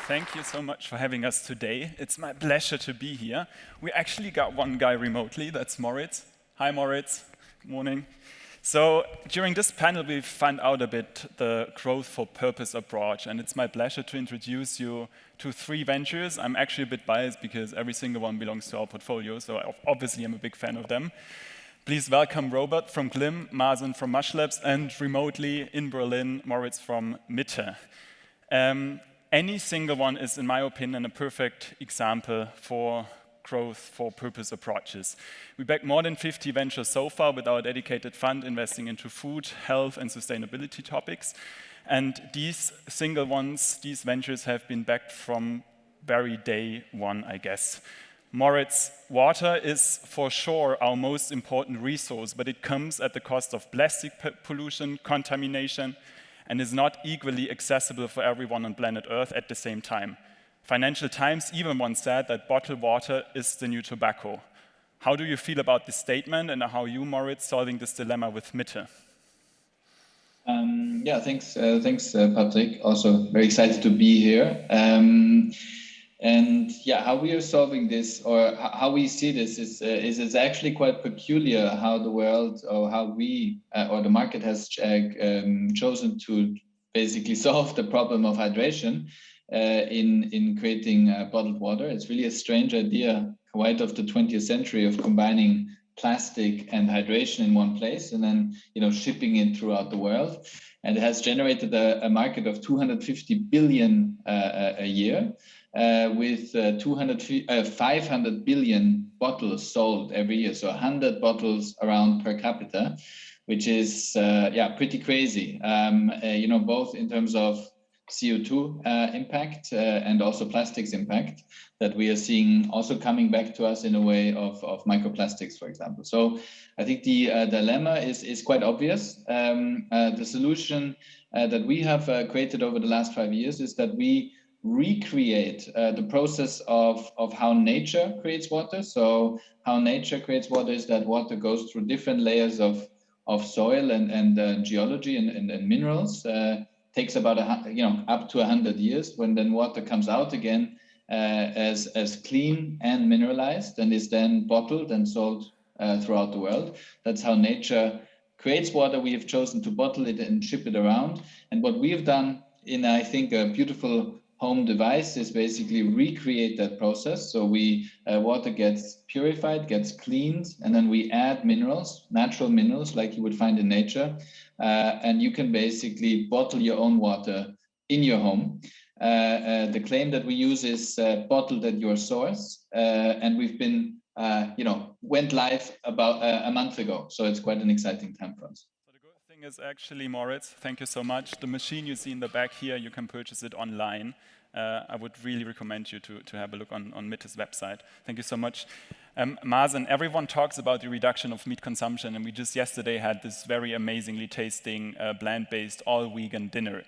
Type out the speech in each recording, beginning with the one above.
Thank you so much for having us today. It's my pleasure to be here. We actually got one guy remotely, that's Moritz. Hi, Moritz. Good morning. So during this panel, we found out a bit the growth for purpose approach, and it's my pleasure to introduce you to 3 ventures. I'm actually a bit biased because every single one belongs to our portfolio, so obviously I'm a big fan of them. Please welcome Robert from Klim, Mazen from Mushlabs, and remotely in Berlin, Moritz from Mitte. Any single one is, in my opinion, a perfect example for growth for purpose approaches. We backed more than 50 ventures so far with our dedicated fund investing into food, health, and sustainability topics. And these single ones, these ventures have been backed from very day one, I guess. Moritz, water is for sure our most important resource, but it comes at the cost of plastic pollution, contamination, and is not equally accessible for everyone on planet Earth at the same time. Financial Times even once said that bottled water is the new tobacco. How do you feel about this statement, and how are you, Moritz, solving this dilemma with Mitte? Yeah, thanks, Patrick. Also very excited to be here. And yeah, how we are solving this, or how we see this, is it's actually quite peculiar how the world, or how we, or the market has chosen to basically solve the problem of hydration in creating bottled water. It's really a strange idea, quite of the 20th century, of combining plastic and hydration in one place, and then shipping it throughout the world. And it has generated a market of 250 billion a year. With 500 billion bottles sold every year, so 100 bottles around per capita, which is pretty crazy. Both in terms of CO2 impact and also plastics impact that we are seeing also coming back to us in a way of microplastics, for example. So I think the dilemma is quite obvious. The solution that we have created over the last 5 years is that we recreate the process of how nature creates water. So how nature creates water is that water goes through different layers of soil and geology and minerals. Takes about up to 100 years, when then water comes out again as clean and mineralized, and is then bottled and sold throughout the world. That's how nature creates water. We have chosen to bottle it and ship it around. And what we have done in, I think, a beautiful home device is basically recreate that process. So water gets purified, gets cleaned, and then we add minerals, natural minerals like you would find in nature. And you can basically bottle your own water in your home. The claim that we use is bottled at your source. And we've been, went live about a month ago. So it's quite an exciting time for us. So the good thing is actually, Moritz, thank you so much. The machine you see in the back here, you can purchase it online. I would really recommend you to have a look on Mitte's website. Thank you so much. Mazen, everyone talks about the reduction of meat consumption, and we just yesterday had this very amazingly tasting plant-based all-vegan dinner.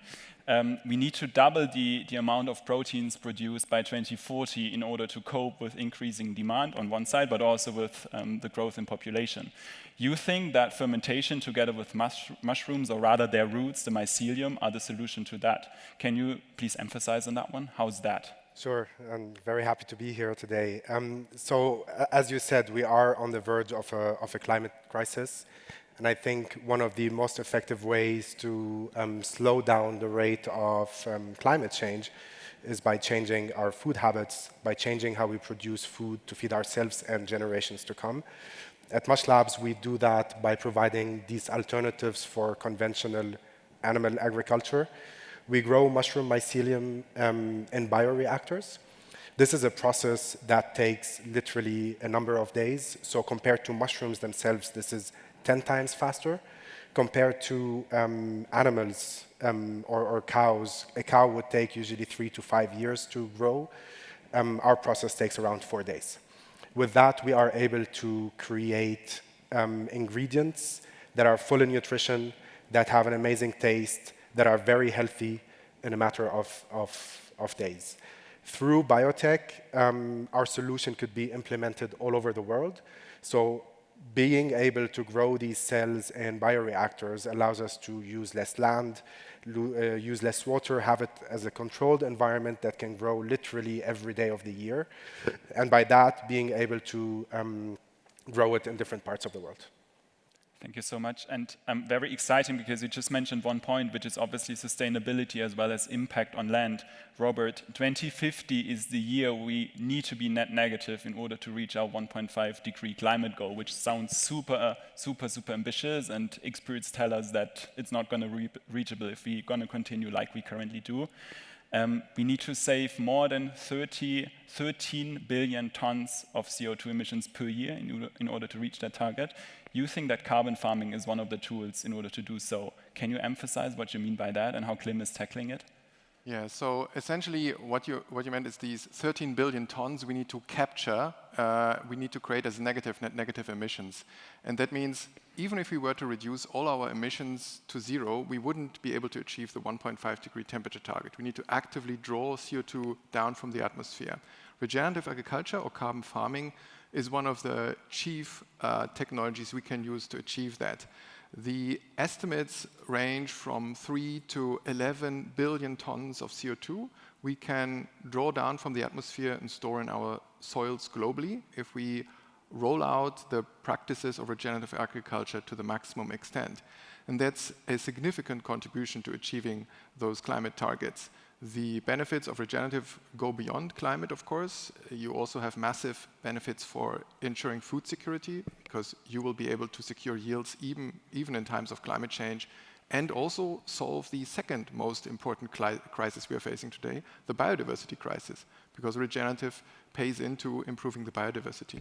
We need to double the amount of proteins produced by 2040 in order to cope with increasing demand on one side, but also with the growth in population. You think that fermentation together with mushrooms, or rather their roots, the mycelium, are the solution to that? Can you please emphasize on that one? How's that? Sure, I'm very happy to be here today. So, as you said, we are on the verge of a climate crisis. And I think one of the most effective ways to slow down the rate of climate change is by changing our food habits, by changing how we produce food to feed ourselves and generations to come. At Mushlabs, we do that by providing these alternatives for conventional animal agriculture. We grow mushroom mycelium in bioreactors. This is a process that takes literally a number of days. So compared to mushrooms themselves, this is 10 times faster. Compared to animals or cows, a cow would take usually 3 to 5 years to grow. Our process takes around 4 days. With that, we are able to create ingredients that are full in nutrition, that have an amazing taste, that are very healthy in a matter of days. Through biotech, our solution could be implemented all over the world. So being able to grow these cells in bioreactors allows us to use less land, use less water, have it as a controlled environment that can grow literally every day of the year. And by that, being able to grow it in different parts of the world. Thank you so much. And very exciting because you just mentioned one point, which is obviously sustainability as well as impact on land. Robert, 2050 is the year we need to be net negative in order to reach our 1.5 degree climate goal, which sounds super ambitious. And experts tell us that it's not going to be reachable if we're going to continue like we currently do. We need to save more than 13 billion tons of CO2 emissions per year in order to reach that target. You think that carbon farming is one of the tools in order to do so. Can you emphasize what you mean by that and how Klim is tackling it? Yeah, so essentially what you meant is these 13 billion tons we need to capture, we need to create as net negative emissions. And that means even if we were to reduce all our emissions to zero, we wouldn't be able to achieve the 1.5 degree temperature target. We need to actively draw CO2 down from the atmosphere. Regenerative agriculture or carbon farming is one of the chief technologies we can use to achieve that. The estimates range from 3 to 11 billion tons of CO2 we can draw down from the atmosphere and store in our soils globally if we roll out the practices of regenerative agriculture to the maximum extent. And that's a significant contribution to achieving those climate targets. The benefits of regenerative go beyond climate, of course. You also have massive benefits for ensuring food security, because you will be able to secure yields even in times of climate change, and also solve the second most important crisis we are facing today, the biodiversity crisis, because regenerative pays into improving the biodiversity.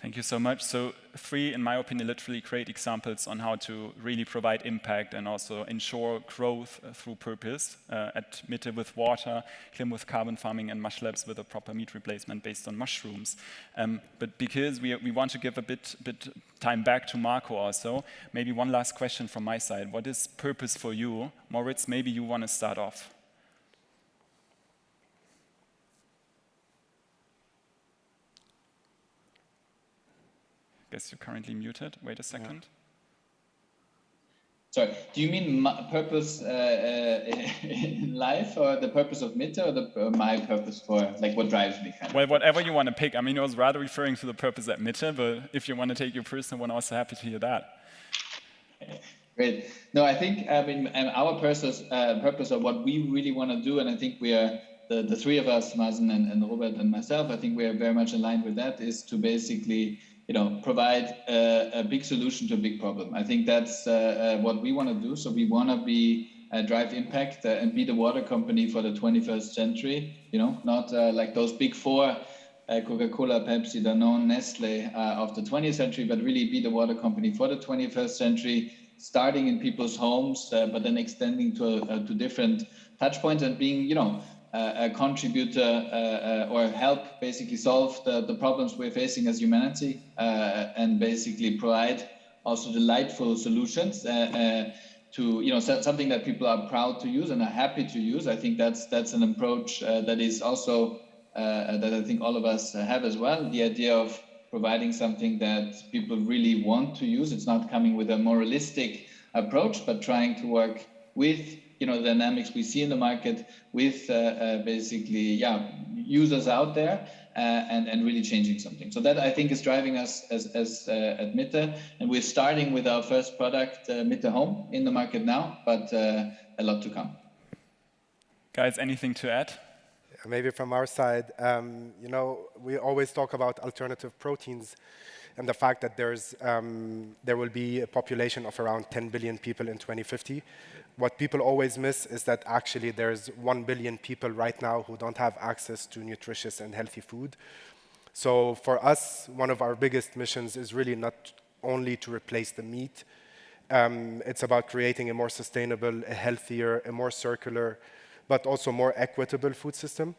Thank you so much. So 3, in my opinion, literally great examples on how to really provide impact and also ensure growth through purpose. At Mitte with water, Klim with carbon farming, and Mushlabs with a proper meat replacement based on mushrooms. But because we want to give a bit time back to Marco also, maybe one last question from my side. What is purpose for you? Moritz, maybe you want to start off. Guess you're currently muted. Wait a second. Sorry, do you mean purpose in life, or the purpose of Mitte, or my purpose for, like, what drives me? Well, whatever you want to pick. I mean, I was rather referring to the purpose at Mitte, but if you want to take your personal one, I'm also happy to hear that. Great. No, I think, I mean, our purpose of what we really want to do, and I think we are, the three of us, Mazen and Robert and myself, I think we are very much aligned with that, is to basically, provide a big solution to a big problem. I think that's what we want to do. So we want to drive impact and be the water company for the 21st century, not like those big four, Coca-Cola, Pepsi, Danone, Nestle of the 20th century, but really be the water company for the 21st century, starting in people's homes, but then extending to different touch points and being, a contributor or help basically solve the problems we're facing as humanity and basically provide also delightful solutions to something that people are proud to use and are happy to use. I think that's an approach that is also that I think all of us have as well. The idea of providing something that people really want to use. It's not coming with a moralistic approach, but trying to work with the dynamics we see in the market with basically users out there and really changing something. So that I think is driving us as at Mitte, and we're starting with our first product, Mitte Home, in the market now, but a lot to come. Guys, anything to add? Maybe from our side, we always talk about alternative proteins and the fact that there will be a population of around 10 billion people in 2050. What people always miss is that actually there's 1 billion people right now who don't have access to nutritious and healthy food. So for us, one of our biggest missions is really not only to replace the meat. It's about creating a more sustainable, a healthier, a more circular, but also more equitable food system.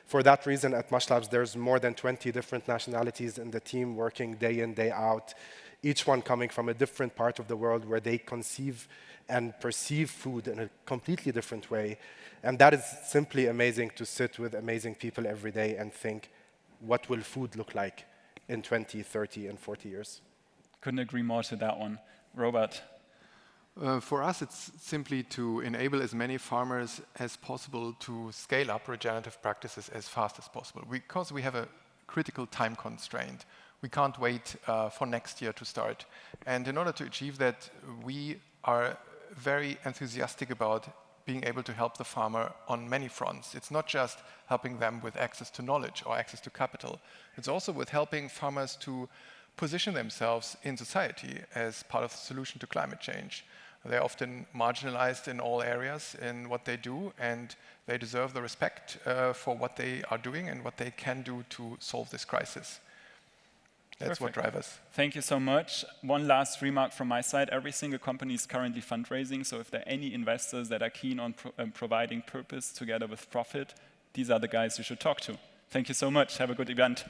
For that reason, at Mushlabs, there's more than 20 different nationalities in the team working day in, day out, each one coming from a different part of the world where they conceive and perceive food in a completely different way. And that is simply amazing to sit with amazing people every day and think, what will food look like in 20, 30, and 40 years? Couldn't agree more to that one. Robert? For us, it's simply to enable as many farmers as possible to scale up regenerative practices as fast as possible, because we have a critical time constraint. We can't wait for next year to start. And in order to achieve that, we are very enthusiastic about being able to help the farmer on many fronts. It's not just helping them with access to knowledge or access to capital. It's also with helping farmers to position themselves in society as part of the solution to climate change. They're often marginalized in all areas in what they do, and they deserve the respect for what they are doing and what they can do to solve this crisis. That's what drives us. Thank you so much. One last remark from my side. Every single company is currently fundraising, so if there are any investors that are keen on providing purpose together with profit, these are the guys you should talk to. Thank you so much. Have a good event.